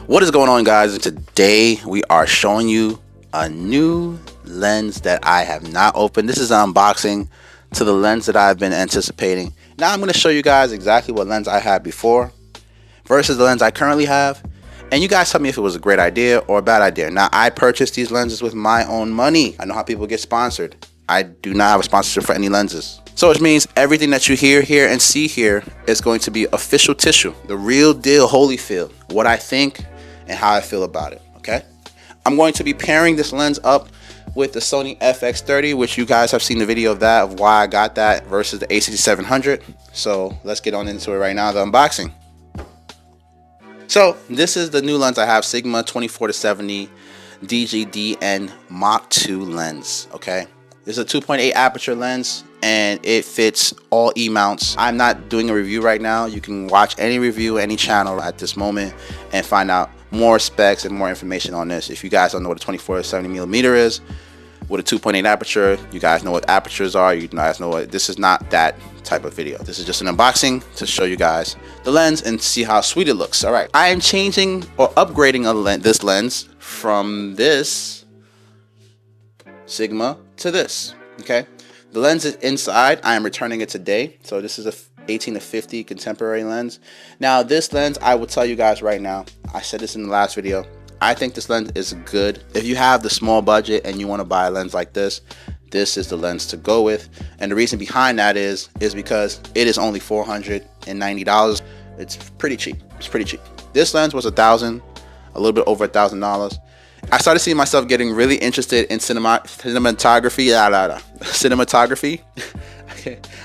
What is going on, guys? Today we are showing you a new lens that I have not opened. This is an unboxing to the lens that I've been anticipating. Now I'm going to show you guys exactly what lens I had before versus the lens I currently have, and you guys tell me if it was a great idea or a bad idea. Now, I purchased these lenses with my own money. I know how people get sponsored. I do not have a sponsorship for any lenses. So which means everything that you hear here and see here is going to be official tissue, the real deal, Holyfield, what I think and how I feel about it, okay? I'm going to be pairing this lens up with the Sony FX30, which you guys have seen the video of that, of why I got that versus the A6700. So let's get on into it right now, the unboxing. So this is the new lens I have, Sigma 24-70 DGDN Mach 2 lens, okay? This is a 2.8 aperture lens and it fits all E mounts. I'm not doing a review right now. You can watch any review, any channel at this moment and find out more specs and more information on this. If you guys don't know what a 24-70 millimeter is with a 2.8 aperture, you guys know what apertures are. You guys know what, this is not that type of video. This is just an unboxing to show you guys the lens and see how sweet it looks. All right, I am changing or upgrading this lens from this Sigma to this, okay? The lens is inside. I am returning it today. So this is a 18-50 contemporary lens. Now this lens, I will tell you guys right now, I said this in the last video, I think this lens is good. If you have the small budget and you want to buy a lens like this is the lens to go with. And the reason behind that is because it is only $490. It's pretty cheap. It's pretty cheap. This lens was $1,000, a little bit over $1,000. I started seeing myself getting really interested in cinematography. Cinematography.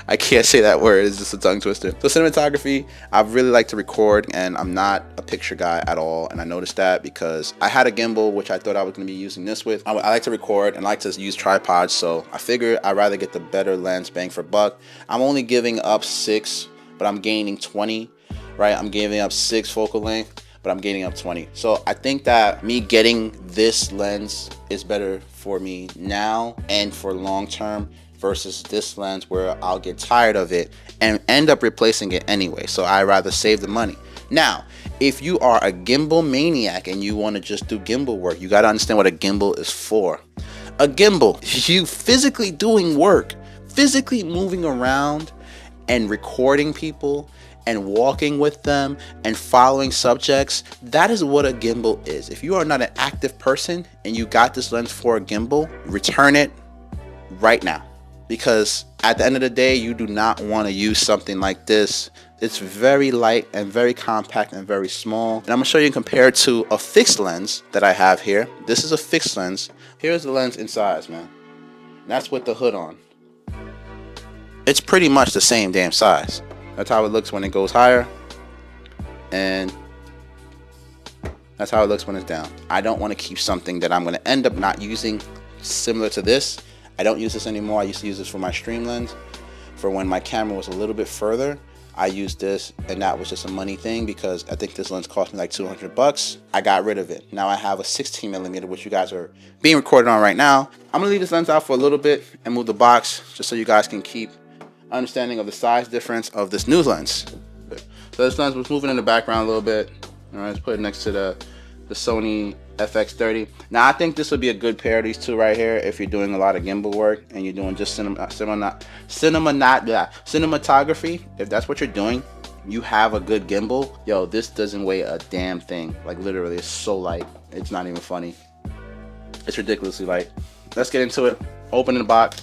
I can't say that word. It's just a tongue twister. So cinematography, I really like to record, and I'm not a picture guy at all. And I noticed that because I had a gimbal, which I thought I was going to be using this with. I like to record and like to use tripods, so I figured I'd rather get the better lens, bang for buck. I'm only giving up 6, but I'm gaining 20, right? I'm giving up 6 focal length, but I'm gaining up 20. So I think that me getting this lens is better for me now and for long term versus this lens where I'll get tired of it and end up replacing it anyway. So I rather save the money. Now, if you are a gimbal maniac and you want to just do gimbal work, you got to understand what a gimbal is for. A gimbal, you physically doing work, physically moving around and recording people and walking with them and following subjects. That is what a gimbal is. If you are not an active person and you got this lens for a gimbal, return it right now. Because at the end of the day, you do not want to use something like this. It's very light and very compact and very small. And I'm going to show you compared to a fixed lens that I have here. This is a fixed lens. Here's the lens inside, man. That's with the hood on. It's pretty much the same damn size. That's how it looks when it goes higher. And that's how it looks when it's down. I don't want to keep something that I'm going to end up not using similar to this. I don't use this anymore. I used to use this for my stream lens. For when my camera was a little bit further, I used this, and that was just a money thing because I think this lens cost me like $200. I got rid of it. Now I have a 16mm, which you guys are being recorded on right now. I'm gonna leave this lens out for a little bit and move the box just so you guys can keep understanding of the size difference of this new lens. So this lens was moving in the background a little bit. All right, let's put it next to the Sony FX30. Now I think this would be a good pair of these two right here if you're doing a lot of gimbal work and you're doing just cinematography. If that's what you're doing, you have a good gimbal. Yo, this doesn't weigh a damn thing. Like literally, it's so light. It's not even funny. It's ridiculously light. Let's get into it. Open the box.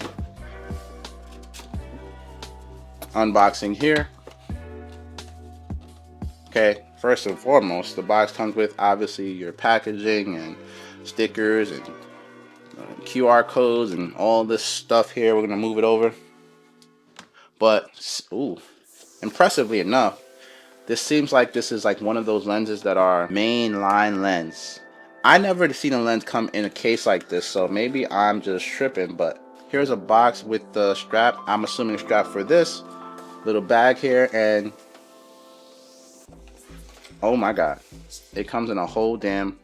Unboxing here. Okay. First and foremost, the box comes with obviously your packaging and stickers and QR codes and all this stuff here. We're gonna move it over. But ooh, impressively enough, this seems like this is like one of those lenses that are mainline lens. I never seen a lens come in a case like this, so maybe I'm just tripping. But here's a box with the strap. I'm assuming a strap for this little bag here, and oh my god, it comes in a whole damn.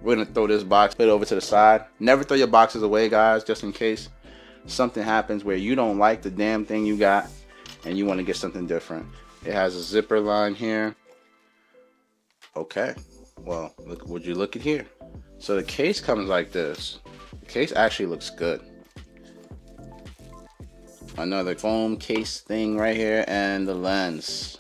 We're gonna throw this box, put it over to the side. Never throw your boxes away, guys, just in case something happens where you don't like the damn thing you got and you want to get something different. It has a zipper line here. Okay, Well, look, would you look at here? So the case comes like this. The case actually looks good. Another foam case thing right here, and the lens.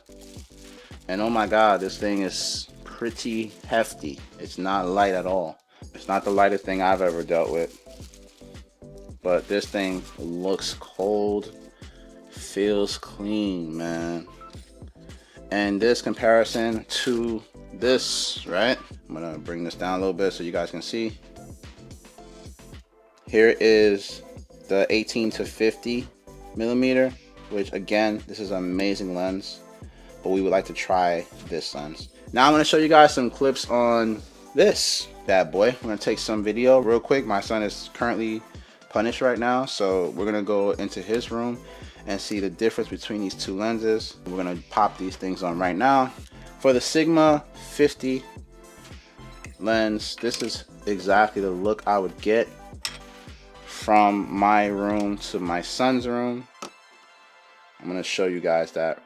And oh my god, this thing is pretty hefty. It's not light at all. It's not the lightest thing I've ever dealt with. But this thing looks cold, feels clean, man. And this comparison to this, right? I'm gonna bring this down a little bit so you guys can see. Here is the 18 to 50 millimeter, which again, this is an amazing lens, but we would like to try this lens. Now I'm gonna show you guys some clips on this bad boy. I'm gonna take some video real quick. My son is currently punished right now, so we're gonna go into his room and see the difference between these two lenses. We're gonna pop these things on right now. For the Sigma 50 lens, this is exactly the look I would get from my room to my son's room. I'm gonna show you guys that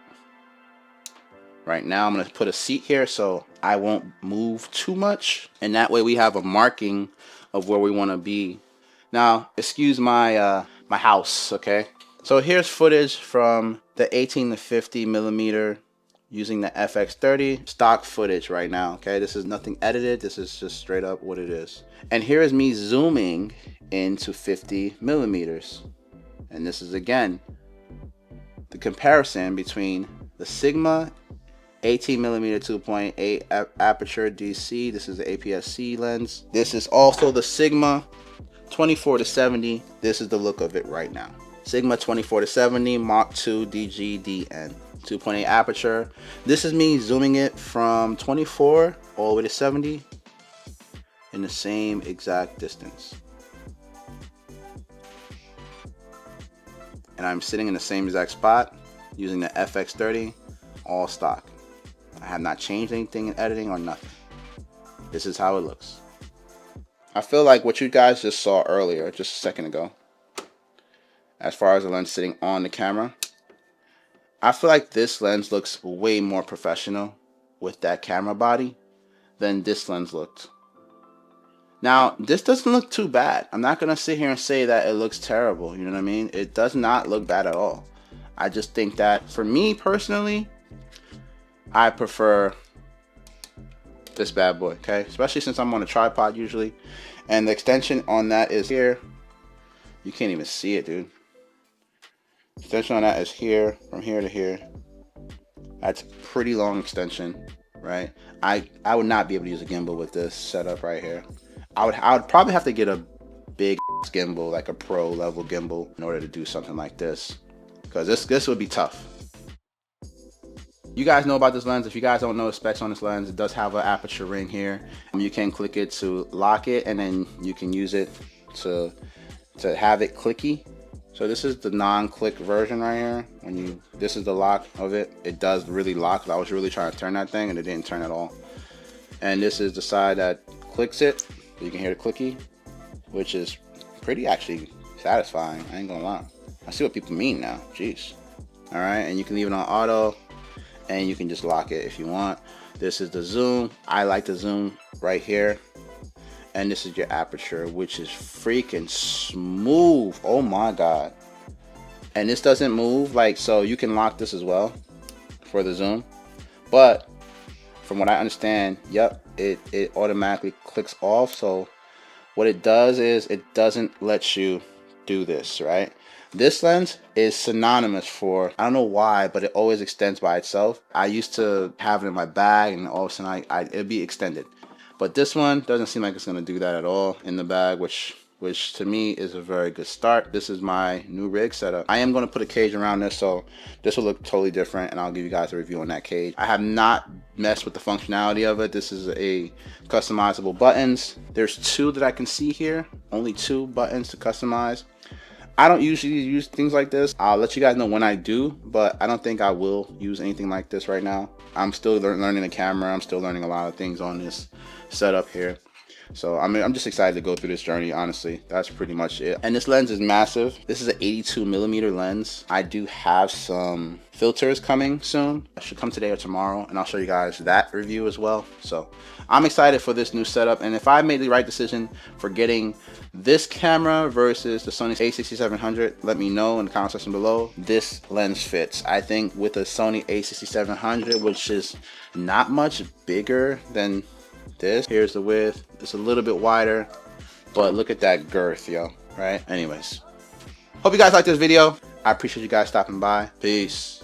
right now. I'm gonna put a seat here so I won't move too much, and that way we have a marking of where we want to be. Now, excuse my my house, okay? So here's footage from the 18 to 50 millimeter using the FX30 stock footage right now, okay? This is nothing edited. This is just straight up what it is. And here is me zooming into 50 millimeters. And this is again the comparison between the Sigma 18 millimeter 2.8 aperture DC. This is the APS-C lens. This is also the Sigma 24 to 70. This is the look of it right now. Sigma 24 to 70 Mark II DGDN 2.8 aperture. This is me zooming it from 24 all the way to 70 in the same exact distance. And I'm sitting in the same exact spot using the FX30, all stock. I have not changed anything in editing or nothing. This is how it looks. I feel like what you guys just saw earlier, just a second ago, as far as the lens sitting on the camera, I feel like this lens looks way more professional with that camera body than this lens looked. Now, this doesn't look too bad. I'm not gonna sit here and say that it looks terrible, you know what I mean? It does not look bad at all. I just think that for me personally, I prefer this bad boy, okay? Especially since I'm on a tripod usually. And the extension on that is here. You can't even see it, dude. Extension on that is here, from here to here. That's a pretty long extension, right? I would not be able to use a gimbal with this setup right here. I would probably have to get a big gimbal, like a pro level gimbal, in order to do something like this, because this would be tough. You guys know about this lens. If you guys don't know the specs on this lens, it does have an aperture ring here. You can click it to lock it, and then you can use it to have it clicky. So this is the non-click version right here. This is the lock of it. It does really lock. I was really trying to turn that thing and it didn't turn at all. And this is the side that clicks it. You can hear the clicky, which is pretty actually satisfying. I ain't gonna lie. I see what people mean now. Jeez. All right, and you can leave it on auto, and you can just lock it if you want. This is the zoom. I like the zoom right here. And this is your aperture, which is freaking smooth. Oh my god. And this doesn't move, like, so you can lock this as well for the zoom. But from what I understand, yep, it automatically clicks off. So what it does is it doesn't let you do this, right? This lens is synonymous for, I don't know why, but it always extends by itself. I used to have it in my bag, and all of a sudden it'd be extended. But this one doesn't seem like it's going to do that at all in the bag, which to me is a very good start. This is my new rig setup. I am going to put a cage around this, so this will look totally different, and I'll give you guys a review on that cage. I have not messed with the functionality of it. This is a customizable buttons. There's two that I can see here, only 2 buttons to customize. I don't usually use things like this. I'll let you guys know when I do, but I don't think I will use anything like this right now. I'm still learning the camera. I'm still learning a lot of things on this setup here. So I'm just excited to go through this journey. Honestly, that's pretty much it. And this lens is massive. This is an 82mm lens. I do have some filters coming soon. I should come today or tomorrow, and I'll show you guys that review as well. So I'm excited for this new setup, and if I made the right decision for getting this camera versus the Sony a6700, let me know in the comment section below. This lens fits. I think with the Sony a6700, which is not much bigger than this. Here's the width. It's a little bit wider, but look at that girth, yo, right? Anyways, hope you guys like this video. I appreciate you guys stopping by. Peace.